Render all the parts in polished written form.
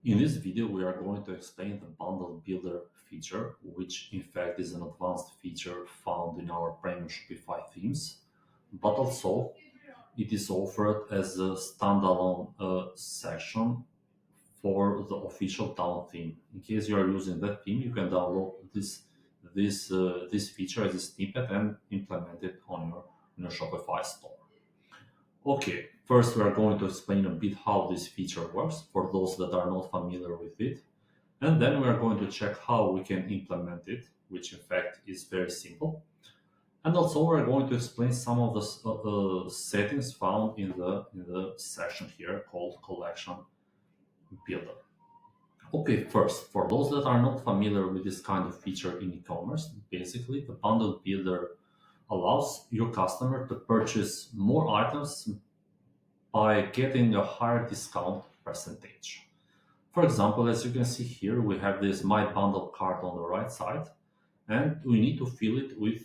In this video, we are going to explain the bundle builder feature, which in fact is an advanced feature found in our Premium Shopify themes, but also it is offered as a standalone section for the official down theme. In case you are using that theme, you can download this feature as a snippet and implement it on your Shopify store. Okay, first we are going to explain a bit how this feature works for those that are not familiar with it. And then we are going to check how we can implement it, which in fact is very simple. And also we're going to explain some of the settings found in the section here called Collection Builder. Okay, first, for those that are not familiar with this kind of feature in e-commerce, basically the bundle builder allows your customer to purchase more items by getting a higher discount percentage. For example, as you can see here, we have this My Bundle card on the right side, and we need to fill it with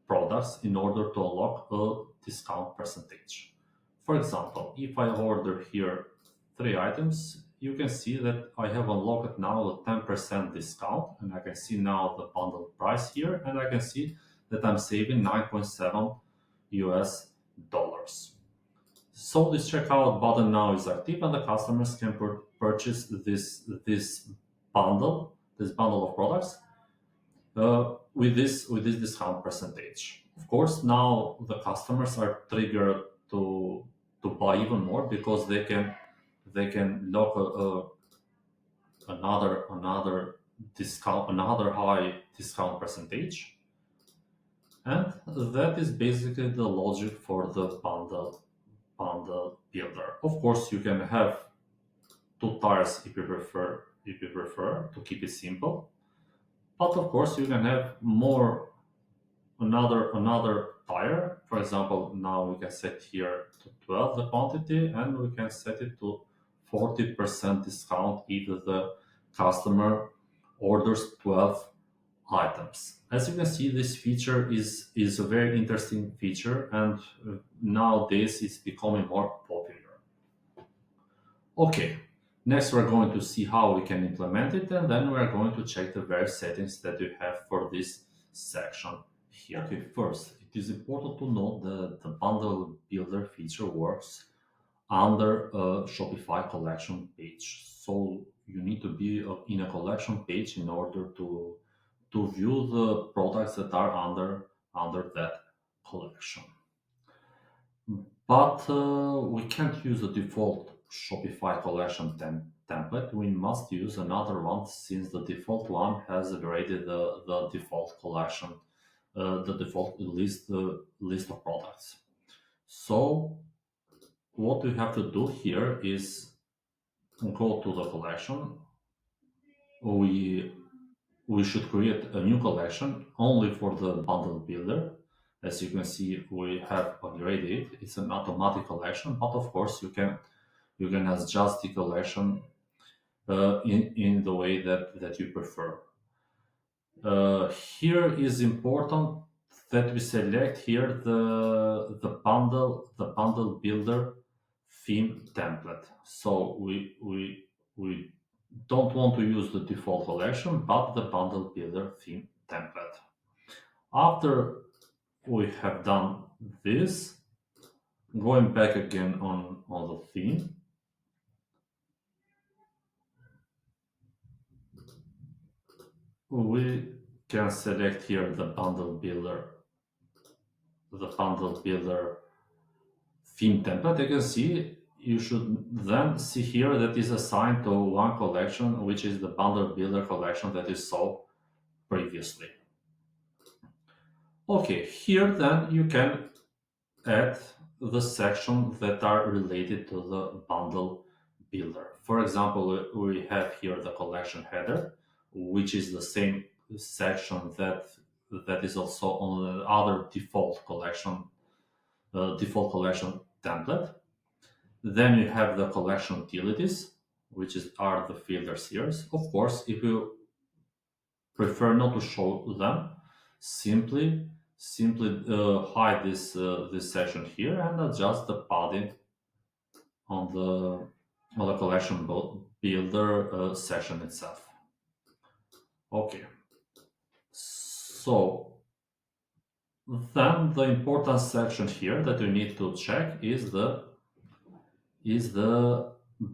products in order to unlock a discount percentage. For example, if I order here 3 items, you can see that I have unlocked now a 10% discount, and I can see now the bundle price here, and I can see that I'm saving 9.7 US dollars. So this checkout button now is active, and the customers can purchase this bundle of products with this discount percentage. Of course, now the customers are triggered to buy even more because they can lock another discount, another high discount percentage, and that is basically the logic for the bundle builder. Of course, you can have two tires if you prefer to keep it simple. But of course, you can have more another tire. For example, now we can set here to 12 the quantity, and we can set it to 40% discount if the customer orders 12 items. As you can see, this feature is a very interesting feature, and nowadays it's becoming more popular. Okay, next we're going to see how we can implement it, and then we're going to check the various settings that we have for this section here. Okay, first, it is important to note that the bundle builder feature works under a Shopify collection page. So you need to be in a collection page in order to view the products that are under that collection. But we can't use the default Shopify collection template. We must use another one since the default one has already the default collection, the default list of products. So what we have to do here is go to the collection. We should create a new collection only for the bundle builder. As you can see, we have already it. It's an automatic collection, but of course you can adjust the collection in the way that you prefer. Here is important that we select here the bundle builder theme template. So we don't want to use the default collection, but the bundle builder theme template. After we have done this, going back again on the theme, we can select here the bundle builder theme template. You can see you should then see here that is assigned to one collection, which is the bundle builder collection that you saw previously. Okay, here then you can add the sections that are related to the bundle builder. For example, we have here the collection header, which is the same section that is also on the other default collection template. Then you have the collection utilities, which are the filters here. Of course, if you prefer not to show them, simply hide this section here and adjust the padding on the collection builder builder section itself. Okay, so then the important section here that you need to check is the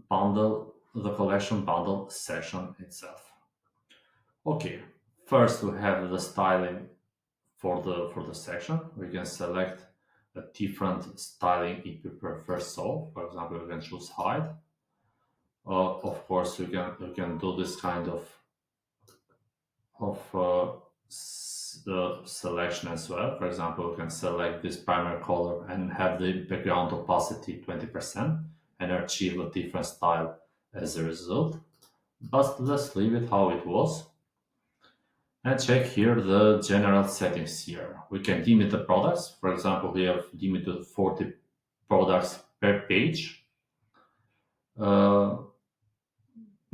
bundle, the collection bundle section itself. Okay, first we have the styling for the section. We can select a different styling if you prefer. So, for example, you can choose hide. Of course, you can do this kind of selection as well. For example, you can select this primary color and have the background opacity 20% and achieve a different style as a result. But let's leave it how it was and check here the general settings here. We can limit the products. For example, we have limited 40 products per page. Uh,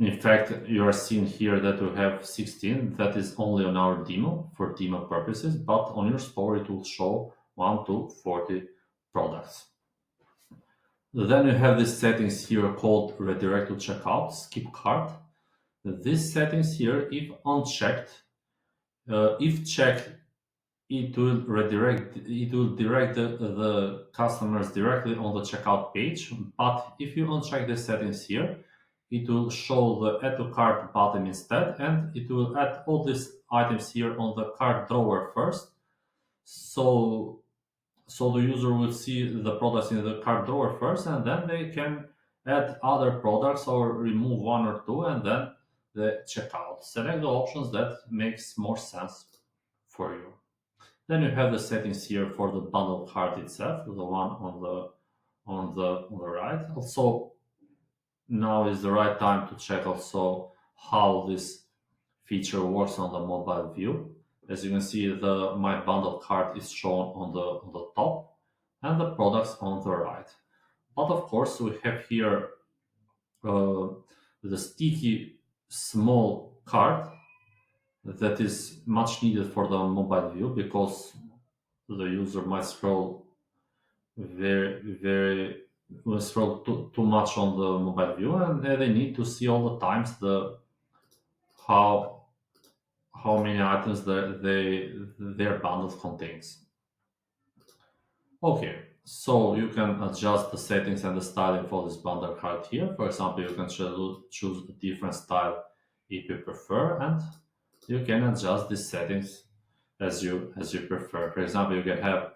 In fact, you are seeing here that we have 16. That is only on our demo for demo purposes, but on your store it will show 1 to 40 products. Then you have these settings here called redirect to checkout, skip cart. These settings here, if unchecked, if checked, it will direct the customers directly on the checkout page. But if you uncheck the settings here, it will show the add to cart button instead, and it will add all these items here on the cart drawer first. So the user will see the products in the cart drawer first, and then they can add other products or remove one or two, and then the checkout. Select the options that makes more sense for you. Then you have the settings here for the bundle cart itself, the one on the right. Also, now is the right time to check also how this feature works on the mobile view. As you can see, the my bundle cart is shown on the top and the products on the right. But of course, we have here uh, the sticky small cart that is much needed for the mobile view because the user might scroll very will scroll too much on the mobile view, and they need to see all the times the how how many items their bundle contains. Okay, so you can adjust the settings and the styling for this bundle card here. For example, you can choose a different style if you prefer, and you can adjust these settings as you prefer. For example, you can have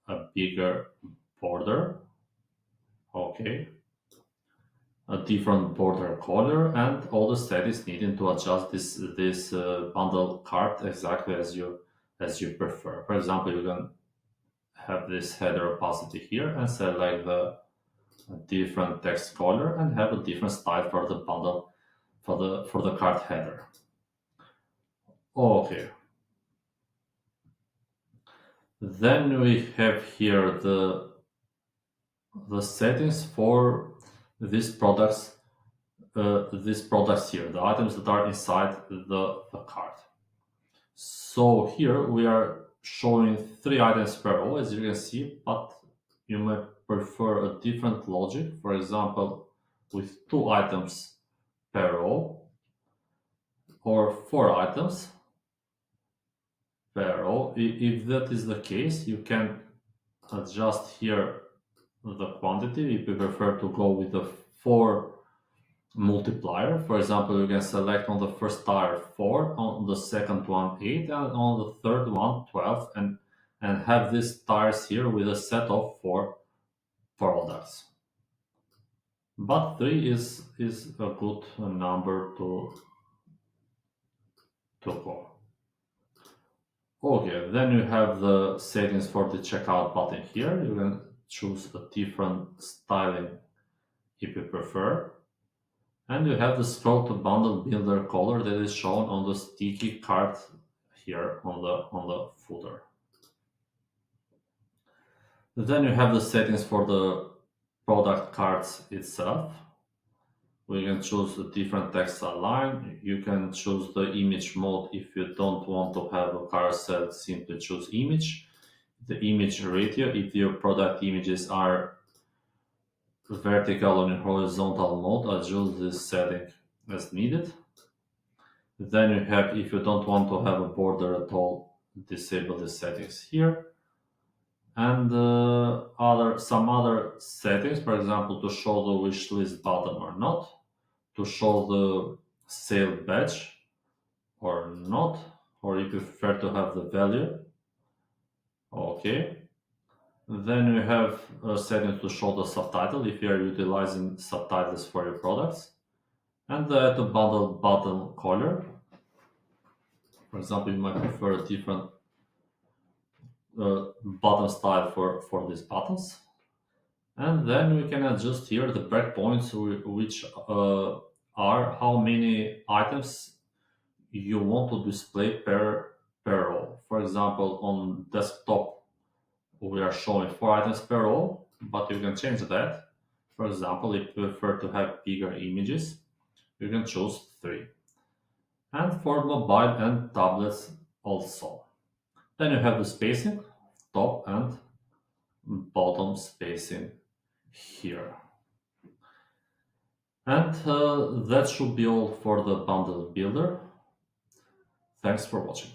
a bigger border. Okay, a different border color, and all the settings needed to adjust this bundle card exactly as you prefer. For example, you can have this header opacity here and select the different text color and have a different style for the bundle for the card header. Okay, then we have here the settings for these products. These products here, the items that are inside the cart. So here we are showing 3 items per row, as you can see, but you might prefer a different logic. For example, with 2 items per row or 4 items per row. If that is the case, you can adjust here the quantity if you prefer to go with the 4 multiplier. For example, you can select on the first tire 4, on the second one 8, and on the third one 12, and have these tires here with a set of 4 products. But 3 is a good number to go. Okay, then you have the settings for the checkout button here. You can choose a different styling if you prefer. And you have the scroll to bundle builder color that is shown on the sticky card here on the footer. Then you have the settings for the product cards itself. We can choose a different text align. You can choose the image mode if you don't want to have a carousel, simply choose image. The image ratio, if your product images are vertical and horizontal mode, adjust this setting as needed. Then you have, if you don't want to have a border at all, disable the settings here. And some other settings, for example, to show the wish list button or not, to show the sale badge or not, or you prefer to have the value. Okay. Then you have a setting to show the subtitle if you are utilizing subtitles for your products, and to bundle button color. For example, you might prefer a different button style for these buttons. And then we can adjust here the breakpoints, which are how many items you want to display per row. For example, on desktop, we are showing 4 items per row, but you can change that. For example, if you prefer to have bigger images, you can choose 3. And for mobile and tablets also. Then you have the spacing, top and bottom spacing here. And that should be all for the bundle builder. Thanks for watching.